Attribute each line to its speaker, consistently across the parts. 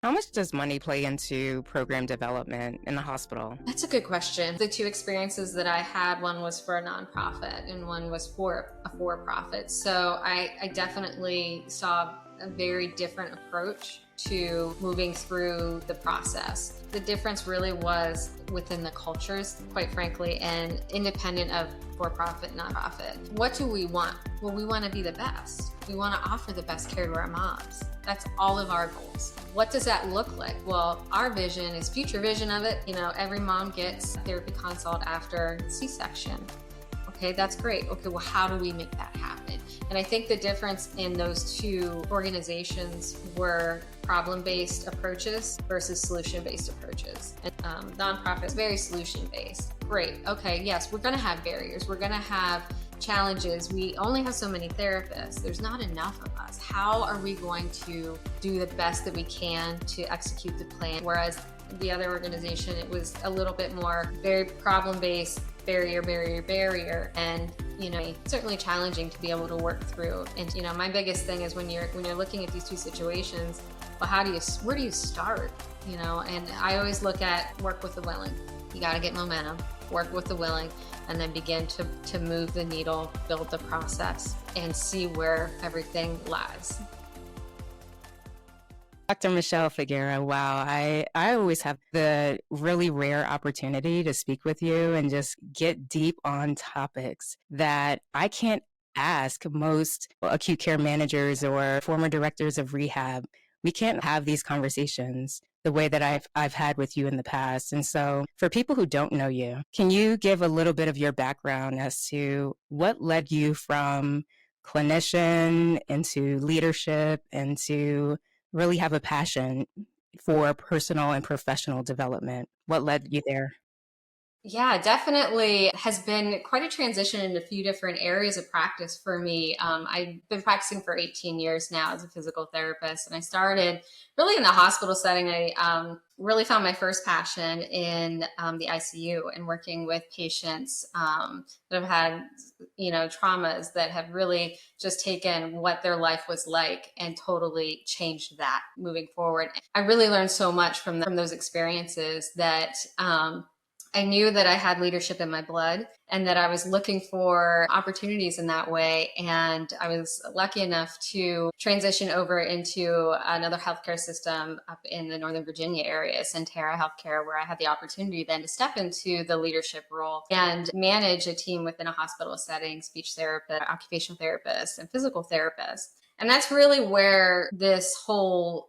Speaker 1: How much does money play into program development in the hospital?
Speaker 2: That's a good question. The two experiences that I had, one was for a nonprofit and one was for a for-profit. So I definitely saw a very different approach to moving through the process. The difference really was within the cultures, quite frankly, and independent of for-profit, nonprofit. What do we want? Well, we want to be the best. We want to offer the best care to our moms. That's all of our goals. What does that look like? Well, our vision is future vision of it. Every mom gets a therapy consult after C-section. Okay, that's great. Okay, well, how do we make that happen? And I think the difference in those two organizations were problem-based approaches versus solution-based approaches. And nonprofit is very solution-based. Great. Okay, yes, we're going to have barriers. We're going to have challenges. We only have so many therapists. There's not enough of us. How are we going to do the best that we can to execute the plan? Whereas the other organization, it was a little bit more very problem-based, barrier, and certainly challenging to be able to work through. And my biggest thing is when you're looking at these two situations, well, where do you start? And I always look at work with the willing. You got to get momentum, work with the willing, and then begin to move the needle, build the process, and see where everything lies.
Speaker 1: Dr. Michelle Figueira, wow, I always have the really rare opportunity to speak with you and just get deep on topics that I can't ask most acute care managers or former directors of rehab. We can't have these conversations the way that I've had with you in the past. And so for people who don't know you, can you give a little bit of your background as to what led you from clinician into leadership and to really have a passion for personal and professional development? What led you there?
Speaker 2: Yeah, definitely has been quite a transition in a few different areas of practice for me. I've been practicing for 18 years now as a physical therapist, and I started really in the hospital setting. I really found my first passion in the ICU and working with patients that have had, traumas that have really just taken what their life was like and totally changed that moving forward. I really learned so much from those experiences that I knew that I had leadership in my blood and that I was looking for opportunities in that way. And I was lucky enough to transition over into another healthcare system up in the Northern Virginia area, Centera Healthcare, where I had the opportunity then to step into the leadership role and manage a team within a hospital setting, speech therapist, occupational therapist, and physical therapist. And that's really where this whole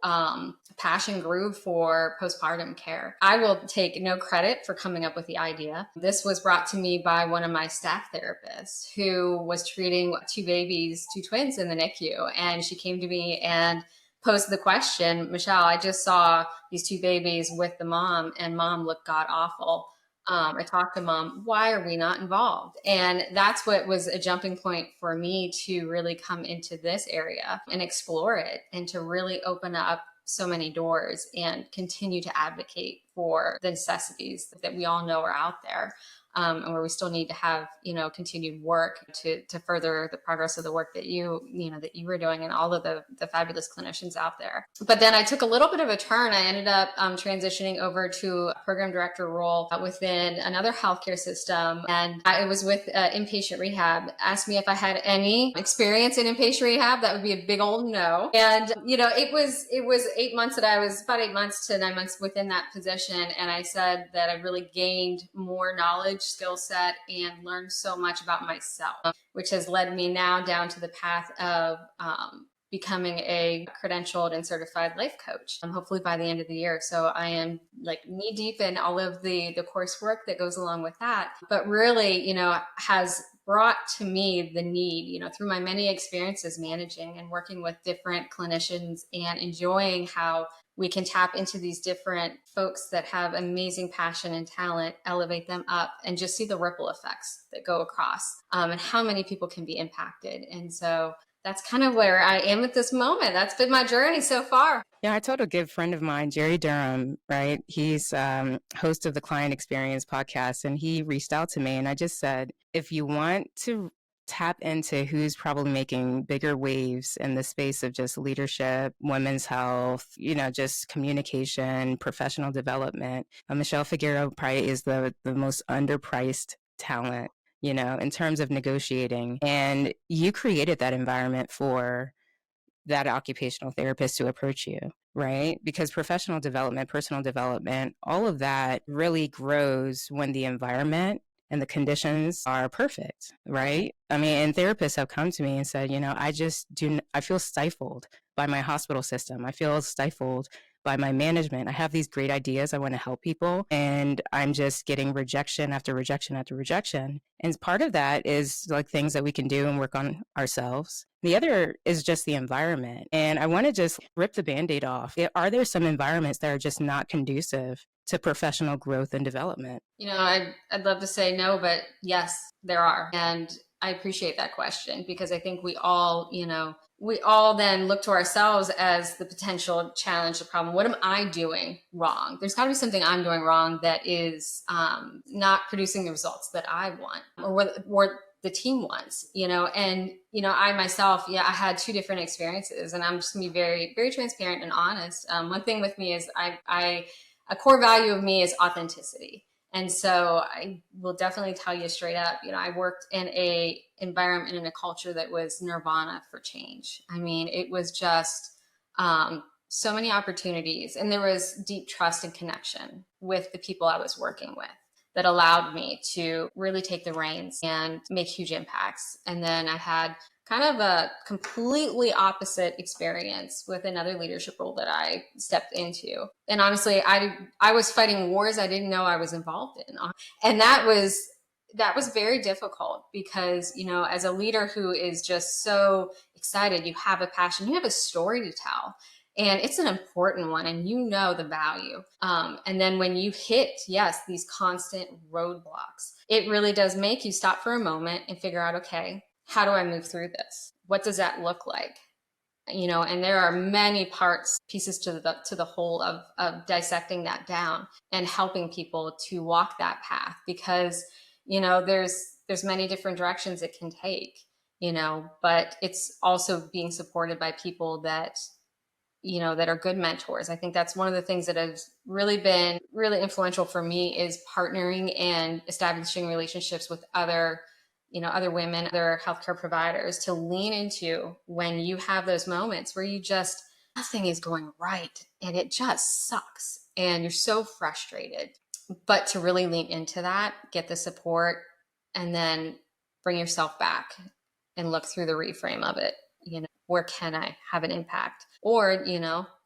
Speaker 2: passion grew for postpartum care. I will take no credit for coming up with the idea. This was brought to me by one of my staff therapists who was treating two twins in the NICU. And she came to me and posed the question, Michelle, I just saw these two babies with the mom and mom looked god awful. I talked to mom, why are we not involved? And that's what was a jumping point for me to really come into this area and explore it and to really open up so many doors and continue to advocate for the necessities that we all know are out there. And where we still need to have, continued work to further the progress of the work that you were doing and all of the fabulous clinicians out there. But then I took a little bit of a turn. I ended up transitioning over to a program director role within another healthcare system. And I was with inpatient rehab. Asked me if I had any experience in inpatient rehab. That would be a big old no. And, it was 8 months that I was about 8 months to 9 months within that position. And I said that I really gained more knowledge, skill set, and learned so much about myself, which has led me now down to the path of becoming a credentialed and certified life coach, hopefully by the end of the year. So I am like knee deep in all of the coursework that goes along with that, but really, has brought to me the need, through my many experiences managing and working with different clinicians and enjoying how we can tap into these different folks that have amazing passion and talent, elevate them up, and just see the ripple effects that go across and how many people can be impacted. And so that's kind of where I am at this moment. That's been my journey so far.
Speaker 1: Yeah, I told a good friend of mine, Jerry Durham, right? He's host of the Client Experience podcast, and he reached out to me, and I just said, if you want to tap into who's probably making bigger waves in the space of just leadership, women's health, just communication, professional development. Michelle Figueira probably is the most underpriced talent, in terms of negotiating. And you created that environment for that occupational therapist to approach you, right? Because professional development, personal development, all of that really grows when the environment and the conditions are perfect, right? I mean, and therapists have come to me and said, I feel stifled by my hospital system. I feel stifled by my management. I have these great ideas. I want to help people, and I'm just getting rejection after rejection after rejection. And part of that is like things that we can do and work on ourselves. The other is just the environment. And I want to just rip the Band-Aid off. Are there some environments that are just not conducive to professional growth and development?
Speaker 2: I'd love to say no, but yes, there are. And I appreciate that question, because I think we all then look to ourselves as the potential challenge, the problem. What am I doing wrong? There's got to be something I'm doing wrong that is not producing the results that I want, or what the team wants, and, I myself, I had two different experiences, and I'm just gonna be very, very transparent and honest. One thing with me is a core value of me is authenticity. And so I will definitely tell you straight up, I worked in a environment and in a culture that was nirvana for change. I mean, it was just so many opportunities, and there was deep trust and connection with the people I was working with that allowed me to really take the reins and make huge impacts. And then I had kind of a completely opposite experience with another leadership role that I stepped into. And honestly, I was fighting wars I didn't know I was involved in. And that was very difficult, because, as a leader who is just so excited, you have a passion, you have a story to tell. And it's an important one, and the value. And then when you hit, these constant roadblocks, it really does make you stop for a moment and figure out, okay, how do I move through this? What does that look like? And there are many pieces to the whole of dissecting that down and helping people to walk that path, because, there's many different directions it can take, but it's also being supported by people that are good mentors. I think that's one of the things that has really been really influential for me, is partnering and establishing relationships with other women, other healthcare providers to lean into when you have those moments where nothing is going right and it just sucks and you're so frustrated. But to really lean into that, get the support, and then bring yourself back and look through the reframe of it. Where can I have an impact? Or,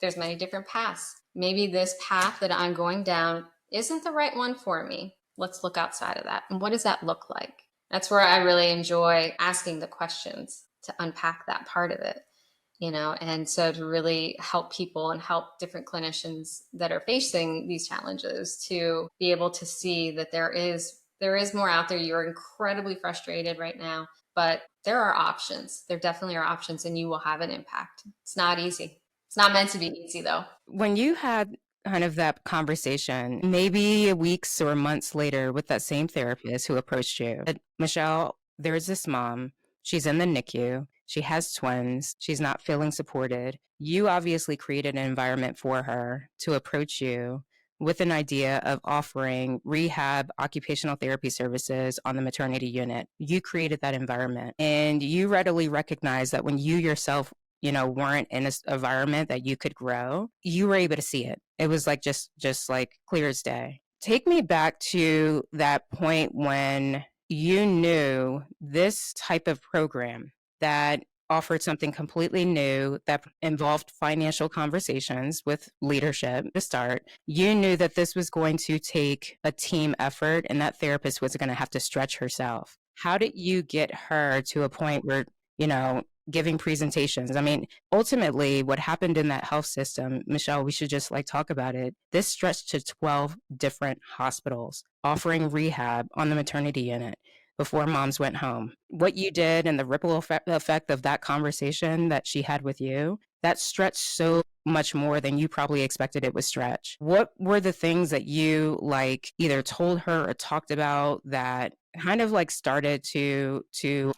Speaker 2: there's many different paths. Maybe this path that I'm going down isn't the right one for me. Let's look outside of that. And what does that look like? That's where I really enjoy asking the questions to unpack that part of it, and so to really help people and help different clinicians that are facing these challenges to be able to see that there is more out there. You're incredibly frustrated right now, but there are options. There definitely are options, and you will have an impact. It's not easy. It's not meant to be easy, though.
Speaker 1: When you had kind of that conversation, maybe weeks or months later, with that same therapist who approached you, said, Michelle, there's this mom. She's in the NICU. She has twins. She's not feeling supported. You obviously created an environment for her to approach you with an idea of offering rehab occupational therapy services on the maternity unit. You created that environment, and you readily recognized that when you yourself weren't in an environment that you could grow, you were able to see it. It was like just like clear as day. Take me back to that point when you knew this type of program that offered something completely new, that involved financial conversations with leadership to start. You knew that this was going to take a team effort, and that therapist was going to have to stretch herself. How did you get her to a point where, giving presentations? I mean, ultimately what happened in that health system, Michelle, we should just talk about it. This stretched to 12 different hospitals offering rehab on the maternity unit before moms went home. What you did and the ripple effect of that conversation that she had with you, that stretched so much more than you probably expected it would stretch. What were the things that you either told her or talked about that kind of like started to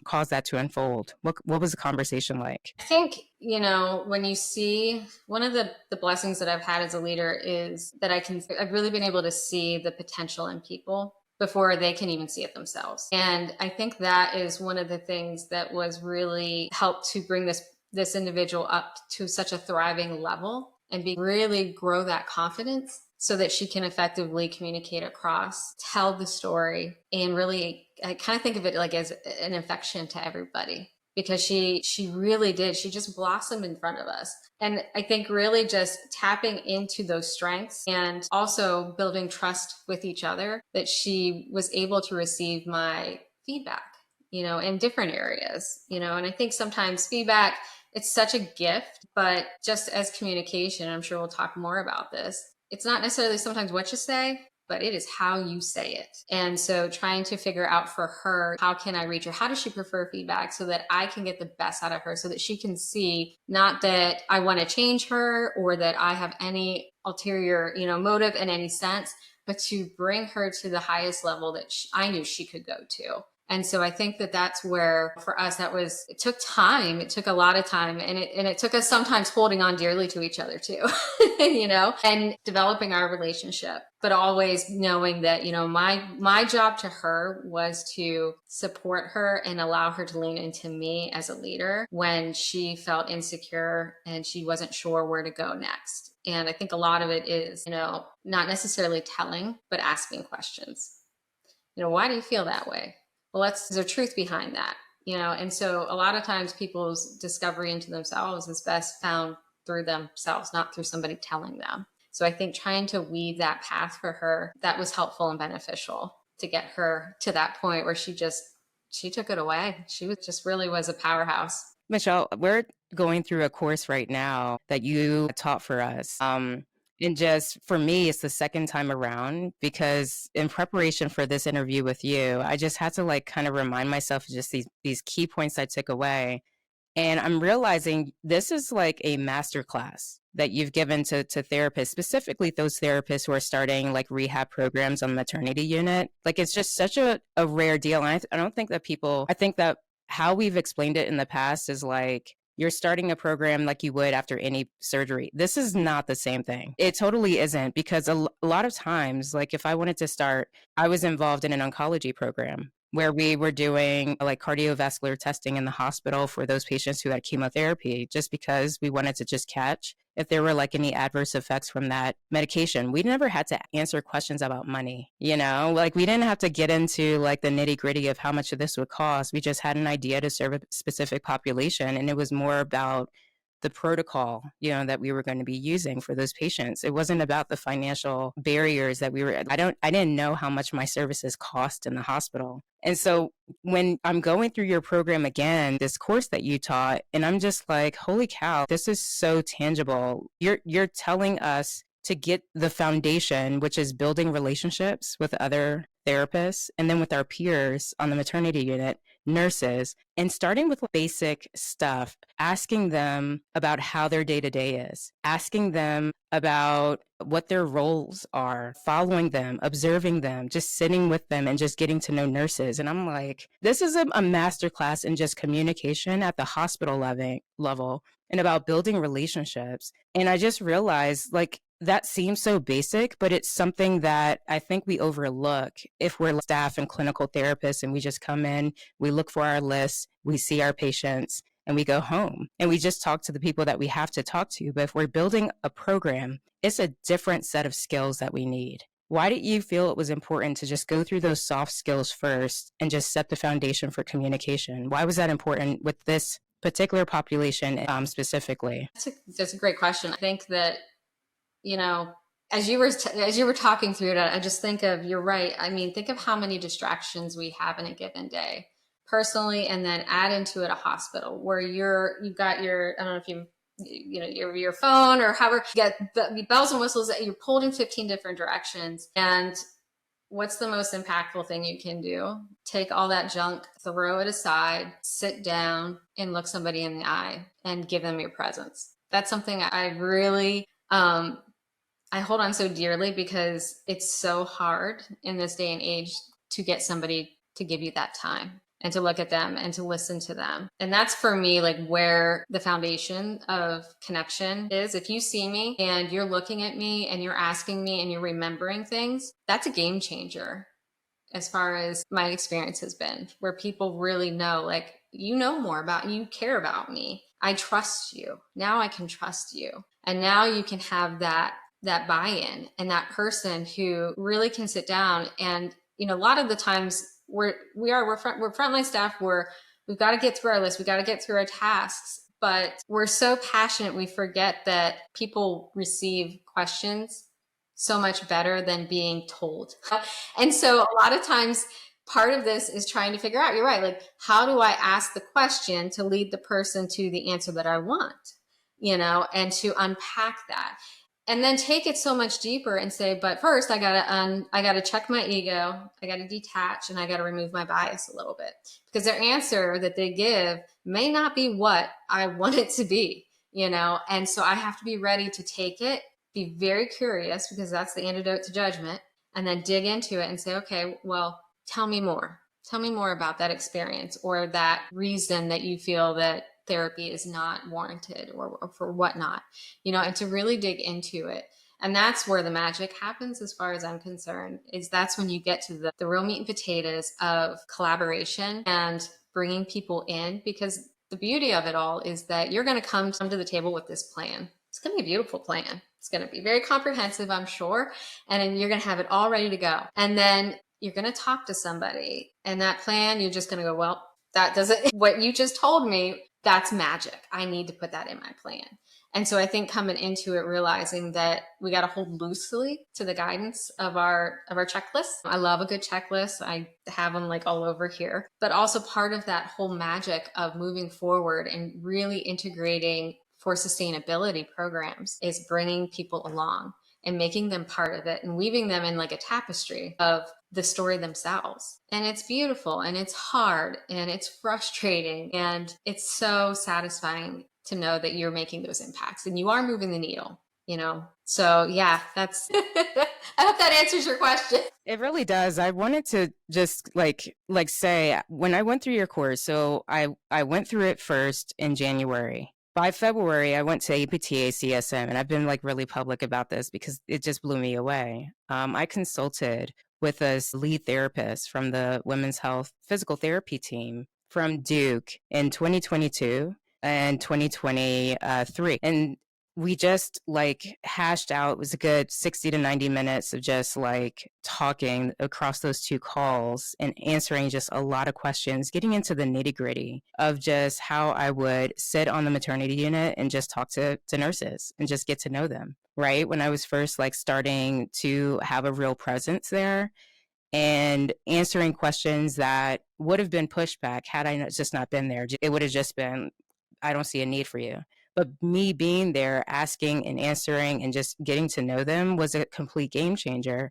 Speaker 1: cause that to unfold? What was the conversation like?
Speaker 2: I think, when you see one of the blessings that I've had as a leader is that I've really been able to see the potential in people before they can even see it themselves. And I think that is one of the things that was really helped to bring this individual up to such a thriving level and really grow that confidence so that she can effectively communicate across, tell the story, and really, I kind of think of it like as an infection to everybody, because she really did. She just blossomed in front of us. And I think really just tapping into those strengths and also building trust with each other, that she was able to receive my feedback, in different areas, and I think sometimes feedback, it's such a gift, but just as communication, I'm sure we'll talk more about this. It's not necessarily sometimes what you say, but it is how you say it. And so trying to figure out for her, how can I reach her? How does she prefer feedback so that I can get the best out of her, so that she can see not that I want to change her or that I have any ulterior, motive in any sense, but to bring her to the highest level that I knew she could go to. And so I think that that's where for us, it took time. It took a lot of time, and it took us sometimes holding on dearly to each other too, and developing our relationship, but always knowing that, my job to her was to support her and allow her to lean into me as a leader when she felt insecure and she wasn't sure where to go next. And I think a lot of it is, not necessarily telling, but asking questions. Why do you feel that way? Well, there's a truth behind that, and so a lot of times people's discovery into themselves is best found through themselves, not through somebody telling them. So I think trying to weave that path for her, that was helpful and beneficial to get her to that point where she took it away. Really was a powerhouse.
Speaker 1: Michelle, we're going through a course right now that you taught for us. And just for me, it's the second time around, because in preparation for this interview with you, I just had to like kind of remind myself of just these key points I took away. And I'm realizing this is like a master class that you've given to therapists, specifically those therapists who are starting like rehab programs on the maternity unit. Like, it's just such a rare deal. And I don't think that I think that how we've explained it in the past is like, you're starting a program like you would after any surgery. This is not the same thing. It totally isn't, because a lot of times, like if I wanted to start, I was involved in an oncology program where we were doing like cardiovascular testing in the hospital for those patients who had chemotherapy, just because we wanted to just catch if there were like any adverse effects from that medication. We never had to answer questions about money, like we didn't have to get into like the nitty gritty of how much of this would cost. We just had an idea to serve a specific population. And it was more about the protocol, that we were going to be using for those patients. It wasn't about the financial barriers that I didn't know how much my services cost in the hospital. And so when I'm going through your program again, this course that you taught, and I'm just like, holy cow, this is so tangible. You're telling us to get the foundation, which is building relationships with other therapists and then with our peers on the maternity unit, nurses, and starting with basic stuff, asking them about how their day-to-day is, asking them about what their roles are, following them, observing them, just sitting with them and just getting to know nurses. And I'm like, this is a masterclass in just communication at the hospital level and about building relationships. And I just realized, like, that seems so basic, but it's something that I think we overlook if we're staff and clinical therapists and we just come in, we look for our lists, we see our patients, and we go home. And we just talk to the people that we have to talk to. But if we're building a program, it's a different set of skills that we need. Why did you feel it was important to just go through those soft skills first and just set the foundation for communication? Why was that important with this particular population specifically?
Speaker 2: That's a great question. I think that, as you were talking through it, I just think of, you're right. I mean, think of how many distractions we have in a given day personally, and then add into it a hospital where you've got your, I don't know if your phone or however, you get the bells and whistles that you're pulled in 15 different directions. And what's the most impactful thing you can do? Take all that junk, throw it aside, sit down and look somebody in the eye and give them your presence. That's something I really, I hold on so dearly, because it's so hard in this day and age to get somebody to give you that time and to look at them and to listen to them. And that's for me, like where the foundation of connection is. If you see me and you're looking at me and you're asking me and you're remembering things, that's a game changer as far as my experience has been, where people really know, like, you know more about, you care about me. I trust you. Now I can trust you. And now you can have that buy-in and that person who really can sit down. And, you know, a lot of the times we're frontline staff, we've got to get through our list. We got to get through our tasks, but we're so passionate. We forget that people receive questions so much better than being told. And so a lot of times part of this is trying to figure out, you're right, like, how do I ask the question to lead the person to the answer that I want, you know, and to unpack that. And then take it so much deeper and say, but first I gotta check my ego, I gotta detach, and I gotta remove my bias a little bit, because their answer that they give may not be what I want it to be, you know? And so I have to be ready to take it, be very curious, because that's the antidote to judgment, and then dig into it and say, okay, well, tell me more. Tell me more about that experience or that reason that you feel that therapy is not warranted or for whatnot, you know, and to really dig into it. And that's where the magic happens, as far as I'm concerned, is that's when you get to the real meat and potatoes of collaboration and bringing people in, because the beauty of it all is that you're going to come to the table with this plan. It's going to be a beautiful plan. It's going to be very comprehensive, I'm sure. And then you're going to have it all ready to go. And then you're going to talk to somebody, and that plan, you're just going to go, well, that doesn't, what you just told me, that's magic. I need to put that in my plan. And so I think coming into it, realizing that we got to hold loosely to the guidance of our checklist. I love a good checklist. I have them like all over here, but also part of that whole magic of moving forward and really integrating for sustainability programs is bringing people along and making them part of it and weaving them in like a tapestry of the story themselves. And it's beautiful, and it's hard, and it's frustrating, and it's so satisfying to know that you're making those impacts and you are moving the needle, you know? So yeah, that's, I hope that answers your question.
Speaker 1: It really does. I wanted to just like say, when I went through your course, so I went through it first in January. By February, I went to APTA CSM, and I've been like really public about this because it just blew me away. I consulted with a lead therapist from the Women's Health Physical Therapy team from Duke in 2022 and 2023. And we just like hashed out, it was a good 60 to 90 minutes of just like talking across those two calls and answering just a lot of questions, getting into the nitty gritty of just how I would sit on the maternity unit and just talk to nurses and just get to know them, right? When I was first like starting to have a real presence there and answering questions that would have been pushed back had I just not been there. It would have just been, I don't see a need for you. But me being there, asking and answering and just getting to know them was a complete game changer.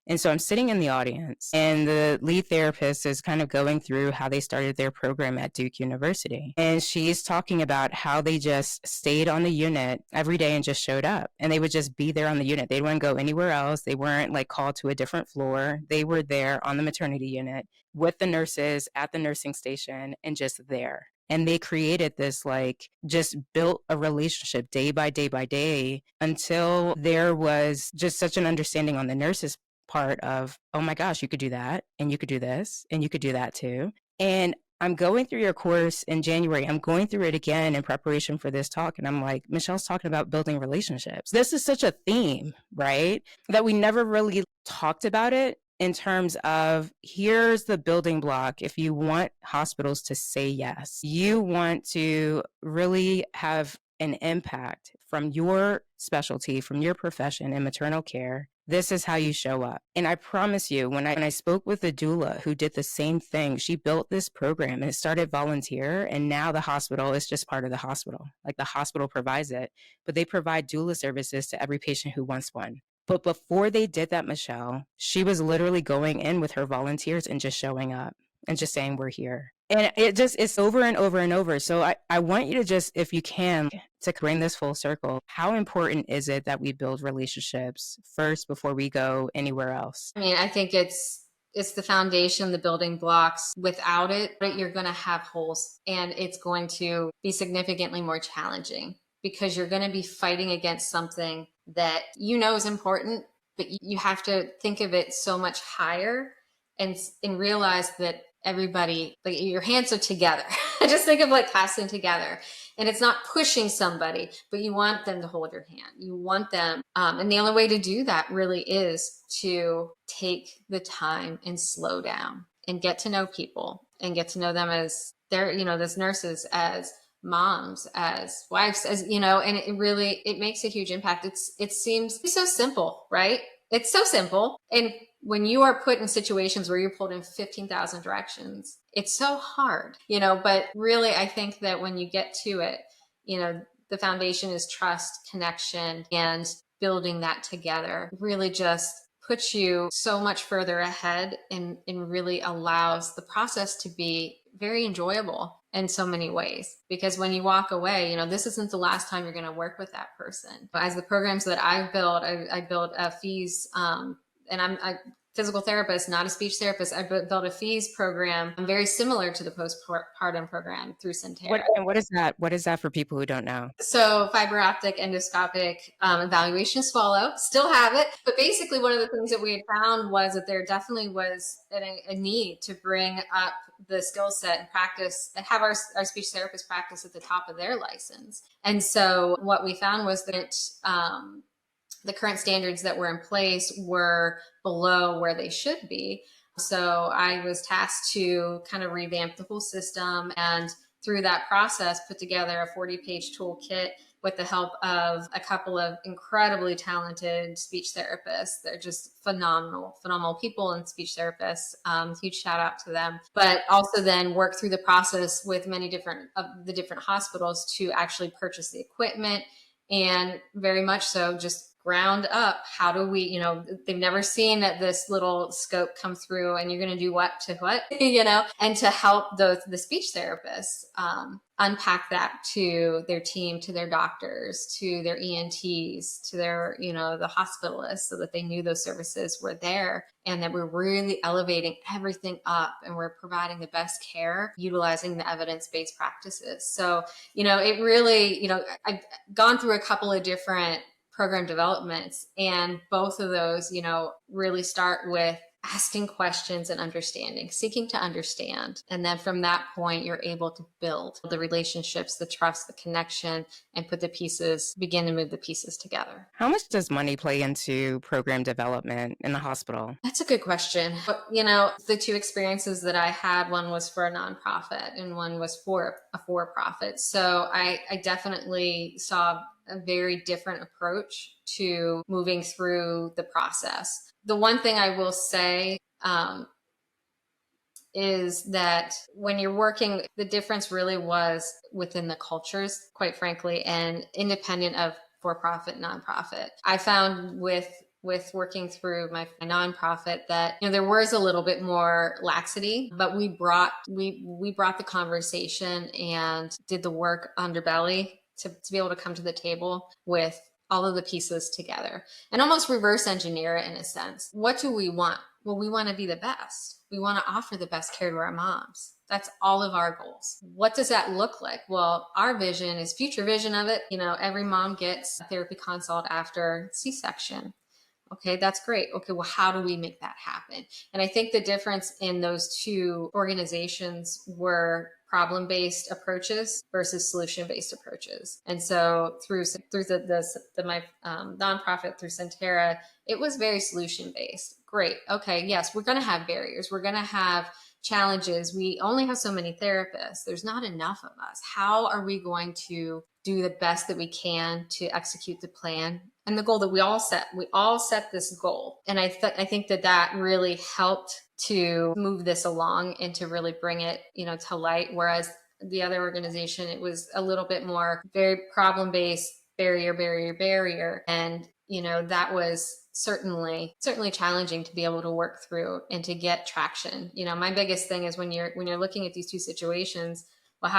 Speaker 1: And so I'm sitting in the audience, and the lead therapist is kind of going through how they started their program at Duke University. And she's talking about how they just stayed on the unit every day and just showed up. And they would just be there on the unit. They wouldn't go anywhere else. They weren't like called to a different floor. They were there on the maternity unit with the nurses at the nursing station and just there. And they created this, like, just built a relationship day by day by day until there was just such an understanding on the nurses' part of, oh my gosh, you could do that, and you could do this, and you could do that too. And I'm going through your course in January. I'm going through it again in preparation for this talk. And I'm like, Michelle's talking about building relationships. This is such a theme, right? That we never really talked about it in terms of, here's the building block. If you want hospitals to say yes, you want to really have an impact from your specialty, from your profession in maternal care, this is how you show up. And I promise you, when I spoke with a doula who did the same thing, she built this program and it started volunteer. And now the hospital is just part of the hospital. Like, the hospital provides it, but they provide doula services to every patient who wants one. But before they did that, Michelle, she was literally going in with her volunteers and just showing up and just saying, we're here. And it's over and over and over. So I want you to just, if you can, to bring this full circle, how important is it that we build relationships first before we go anywhere else?
Speaker 2: I mean, I think it's It's the foundation, the building blocks. Without it, you're going to have holes, and it's going to be significantly more challenging because you're going to be fighting against something that you know is important, but you have to think of it so much higher, and realize that everybody, like, your hands are together. Just think of like clasping together, and it's not pushing somebody, but you want them to hold your hand. You want them, and the only way to do that really is to take the time and slow down and get to know people and get to know them as they're, as nurses, as moms, as wives, as and it makes a huge impact. It seems so simple, right? It's so simple. And when you are put in situations where you're pulled in 15,000 directions, it's so hard, but really, I think that when you get to it, the foundation is trust, connection, and building that together really just puts you so much further ahead, and really allows the process to be very enjoyable in so many ways. Because when you walk away, this isn't the last time you're going to work with that person. As the programs that I've built, I built a fees, and I'm a physical therapist, not a speech therapist. I built a fees program very similar to the postpartum program through Centera.
Speaker 1: What is that? What is that for people who don't know?
Speaker 2: So fiber optic endoscopic evaluation swallow, still have it. But basically one of the things that we had found was that there definitely was a need to bring up the skill set and practice, and have our speech therapist practice at the top of their license. And so what we found was that the current standards that were in place were below where they should be. So I was tasked to kind of revamp the whole system, and through that process, put together a 40-page toolkit with the help of a couple of incredibly talented speech therapists. They're just phenomenal people and speech therapists. Huge shout out to them. But also then work through the process with many different hospitals to actually purchase the equipment, and very much so just ground up. How do we, they've never seen this little scope come through, and you're going to do what to what, and to help the speech therapists unpack that to their team, to their doctors, to their ENTs, to their, the hospitalists, so that they knew those services were there, and that we're really elevating everything up, and we're providing the best care utilizing the evidence-based practices. So, it really, I've gone through a couple of different program developments, and both of those, really start with asking questions and understanding, seeking to understand. And then from that point, you're able to build the relationships, the trust, the connection, and begin to move the pieces together.
Speaker 1: How much does money play into program development in the hospital?
Speaker 2: That's a good question. But, the two experiences that I had, one was for a nonprofit and one was for a for-profit. So I definitely saw a very different approach to moving through the process. The one thing I will say is that when you're working, the difference really was within the cultures, quite frankly, and independent of for-profit, nonprofit. I found with working through my nonprofit that there was a little bit more laxity, but we brought the conversation and did the work underbelly to be able to come to the table with all of the pieces together and almost reverse engineer it in a sense. What do we want? Well, we want to be the best. We want to offer the best care to our moms. That's all of our goals. What does that look like? Well, our vision is future vision of it. Every mom gets a therapy consult after C-section. Okay, that's great. Okay, well, how do we make that happen? And I think the difference in those two organizations were problem-based approaches versus solution-based approaches. And so through my nonprofit, through Centera, it was very solution-based. Great. Okay, yes, we're going to have barriers. We're going to have challenges. We only have so many therapists. There's not enough of us. How are we going to do the best that we can to execute the plan and the goal that we all set this goal? And I think that really helped to move this along and to really bring it, to light. Whereas the other organization, it was a little bit more very problem-based, barrier. And, that was certainly challenging to be able to work through and to get traction. My biggest thing is when you're looking at these two situations, well,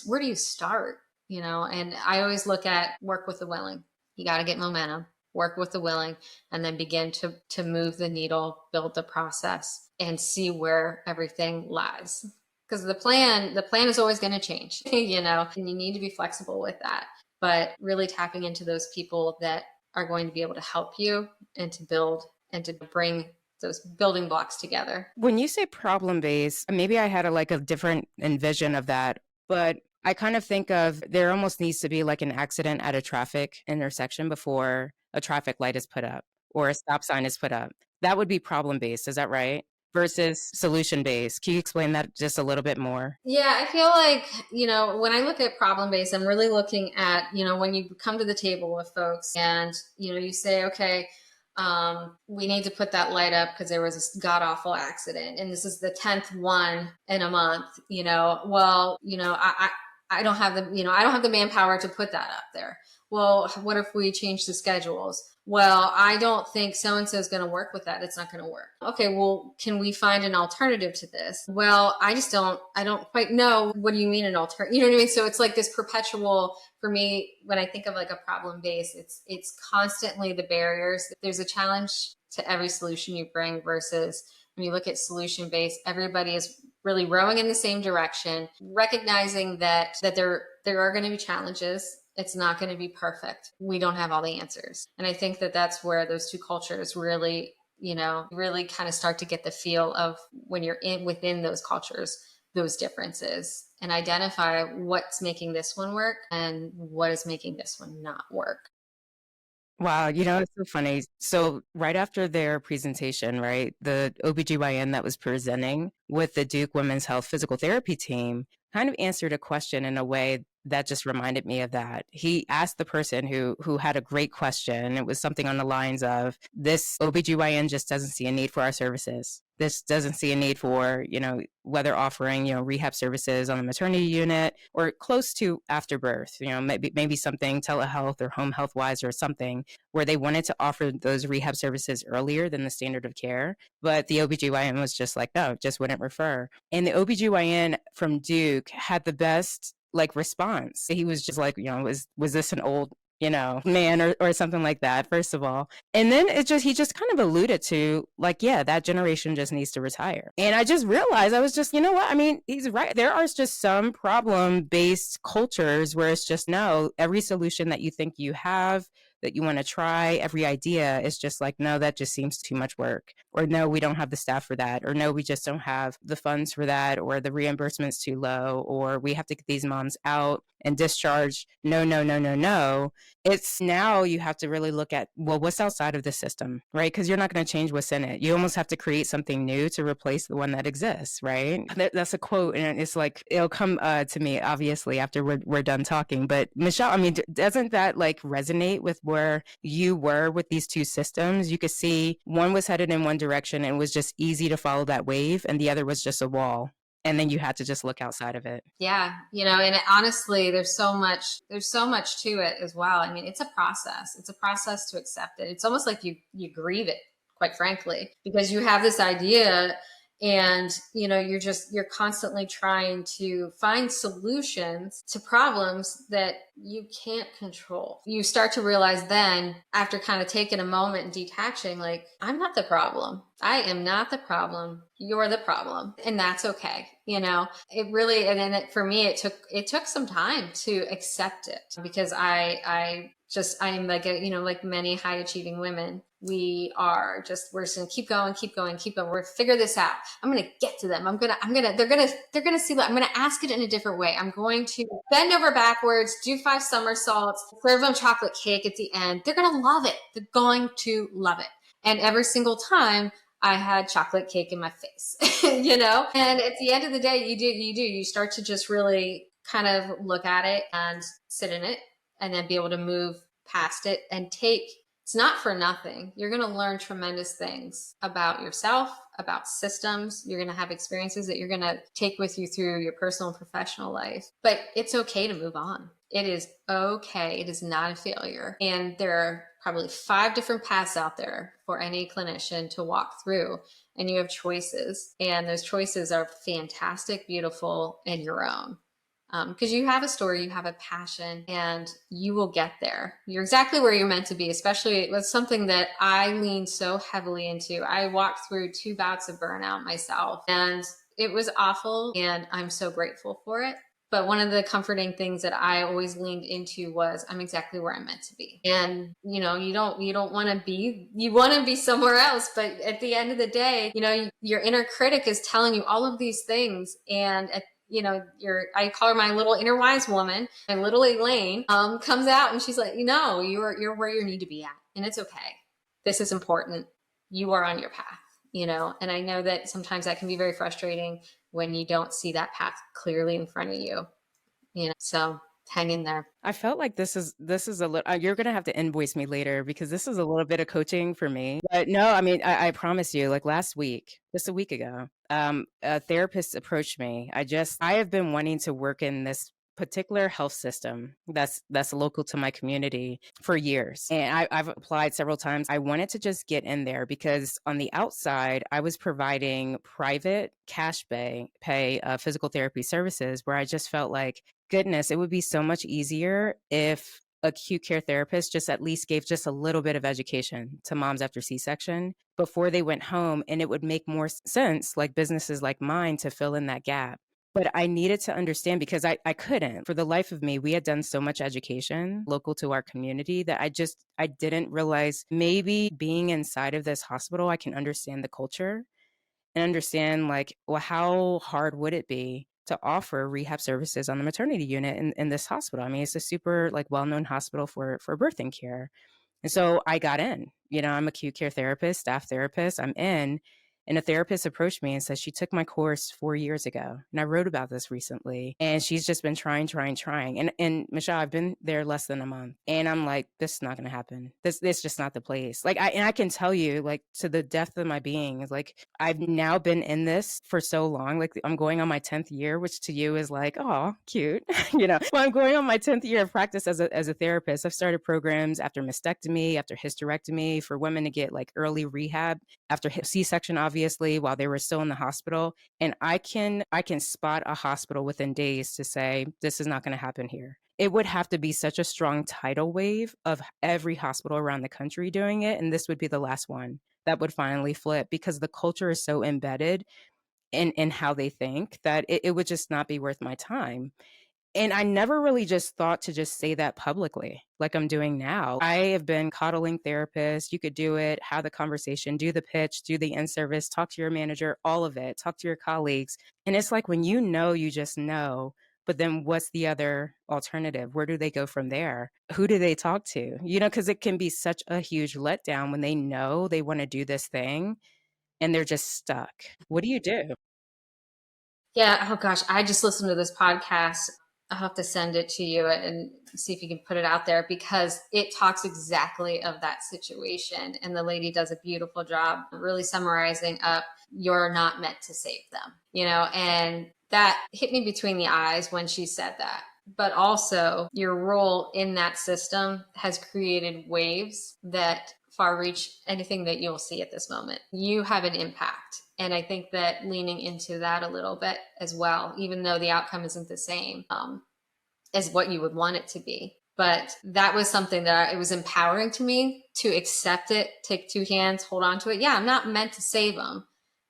Speaker 2: where do you start? And I always look at work with the willing. You got to get momentum. work with the willing, and then begin to move the needle, build the process, and see where everything lies. Because the plan is always going to change, and you need to be flexible with that. But really tapping into those people that are going to be able to help you and to build and to bring those building blocks together.
Speaker 1: When you say problem based, maybe I had a different envision of that, but I kind of think of there almost needs to be like an accident at a traffic intersection before a traffic light is put up or a stop sign is put up. That would be problem based. Is that right? Versus solution based. Can you explain that just a little bit more?
Speaker 2: Yeah, I feel like, when I look at problem based, I'm really looking at, when you come to the table with folks and, you say, okay, we need to put that light up because there was this god awful accident and this is the 10th one in a month, well, I don't have I don't have the manpower to put that up there. Well, what if we change the schedules? Well, I don't think so-and-so is going to work with that. It's not going to work. Okay, well, can we find an alternative to this? Well, I don't quite know. What do you mean an alternative? You know what I mean? So it's like this perpetual, for me, when I think of like a problem base, it's constantly the barriers. There's a challenge to every solution you bring versus when you look at solution based, everybody is really rowing in the same direction, recognizing that there are going to be challenges. It's not going to be perfect. We don't have all the answers. And I think that that's where those two cultures really, really kind of start to get the feel of when you're within those cultures, those differences, and identify what's making this one work and what is making this one not work.
Speaker 1: Wow, it's so funny. So right after their presentation, right, the OBGYN that was presenting with the Duke Women's Health Physical Therapy team kind of answered a question in a way that just reminded me of that. He asked the person who had a great question. It was something on the lines of, this OBGYN just doesn't see a need for our services. This doesn't see a need for, whether offering, rehab services on the maternity unit or close to after birth, maybe something telehealth or home health wise or something where they wanted to offer those rehab services earlier than the standard of care. But the OBGYN was just like, no, just wouldn't refer. And the OBGYN from Duke had the best response. He was just like, was this an old, man or something like that, first of all. And then he just kind of alluded to yeah, that generation just needs to retire. And I just realized, I was just, what? I mean, he's right. There are just some problem based cultures where it's just, no, every solution that you think you have, that you want to try, every idea is just like, no, that just seems too much work. Or no, we don't have the staff for that. Or no, we just don't have the funds for that. Or the reimbursement's too low. Or we have to get these moms out and discharged. No, no, no, no, no. It's now you have to really look at, well, what's outside of the system, right? Because you're not going to change what's in it. You almost have to create something new to replace the one that exists, right? That's a quote, and it's like, it'll come to me, obviously, after we're done talking. But Michelle, I mean, doesn't that resonate with where you were with these two systems? You could see one was headed in one direction and it was just easy to follow that wave, and the other was just a wall. And then you had to just look outside of it.
Speaker 2: Yeah. And honestly, there's so much to it as well. I mean, it's a process. It's a process to accept it. It's almost like you grieve it, quite frankly, because you have this idea and, you're constantly trying to find solutions to problems that you can't control. You start to realize then, after kind of taking a moment and detaching, like, I'm not the problem. I am not the problem. You're the problem. And that's okay. It really, and then for me, it took some time to accept it, because I'm like, like many high achieving women, we're just going to keep going. We're going to figure this out. I'm going to get to them. they're going to see that. I'm going to ask it in a different way. I'm going to bend over backwards, do 5 somersaults, serve them chocolate cake at the end. They're going to love it. They're going to love it. And every single time I had chocolate cake in my face, and at the end of the day, you start to just really kind of look at it and sit in it, and then be able to move past it and it's not for nothing. You're going to learn tremendous things about yourself, about systems. You're going to have experiences that you're going to take with you through your personal and professional life. But it's okay to move on. It is okay. It is not a failure. And there are probably 5 different paths out there for any clinician to walk through. And you have choices. And those choices are fantastic, beautiful, and your own. Because you have a story, you have a passion, and you will get there. You're exactly where you're meant to be, especially with something that I leaned so heavily into. I walked through 2 bouts of burnout myself, and it was awful, and I'm so grateful for it. But one of the comforting things that I always leaned into was I'm exactly where I'm meant to be. And you don't want to be, you want to be somewhere else, but at the end of the day, your inner critic is telling you all of these things. And I call her my little inner wise woman, and little Elaine comes out and she's like, no, you're where you need to be at. And it's okay. This is important. You are on your path, and I know that sometimes that can be very frustrating when you don't see that path clearly in front of you, so hang in there.
Speaker 1: I felt like this is a little. You're gonna have to invoice me later because this is a little bit of coaching for me. But no, I mean, I promise you, like last week, just a week ago, a therapist approached me. I have been wanting to work in this particular health system that's local to my community for years, and I've applied several times. I wanted to just get in there because on the outside, I was providing private cash pay physical therapy services, where I just felt like, goodness, it would be so much easier if acute care therapists just at least gave just a little bit of education to moms after C-section before they went home. And it would make more sense, like businesses like mine, to fill in that gap. But I needed to understand because I couldn't. For the life of me, we had done so much education local to our community that I didn't realize maybe being inside of this hospital, I can understand the culture and understand like, well, how hard would it be to offer rehab services on the maternity unit in this hospital? I mean, it's a super like well-known hospital for birthing care. And so I got in. I'm a acute care therapist, staff therapist. I'm in. And a therapist approached me and said she took my course 4 years ago. And I wrote about this recently. And she's just been trying, trying, trying. And Michelle, I've been there less than a month. And I'm like, this is not going to happen. This just not the place. Like, I can tell you, like, to the depth of my being, is like, I've now been in this for so long. Like, I'm going on my 10th year, which to you is like, oh, cute. Well, I'm going on my 10th year of practice as a therapist. I've started programs after mastectomy, after hysterectomy for women to get like early rehab after C-section, obviously, while they were still in the hospital. And I can spot a hospital within days to say, this is not going to happen here. It would have to be such a strong tidal wave of every hospital around the country doing it. And this would be the last one that would finally flip because the culture is so embedded in how they think that it would just not be worth my time. And I never really just thought to just say that publicly like I'm doing now. I have been coddling therapists. You could do it, have the conversation, do the pitch, do the in-service, talk to your manager, all of it, talk to your colleagues. And it's like when you just know, but then what's the other alternative? Where do they go from there? Who do they talk to? Because it can be such a huge letdown when they know they want to do this thing and they're just stuck. What do you do?
Speaker 2: Yeah. Oh gosh, I just listened to this podcast. I'll have to send it to you and see if you can put it out there because it talks exactly of that situation. And the lady does a beautiful job really summarizing up, you're not meant to save them, and that hit me between the eyes when she said that. But also your role in that system has created waves that far reach anything that you'll see at this moment. You have an impact. And I think that leaning into that a little bit as well, even though the outcome isn't the same as what you would want it to be. But that was something that it was empowering to me to accept it, take 2 hands, hold on to it. Yeah, I'm not meant to save them.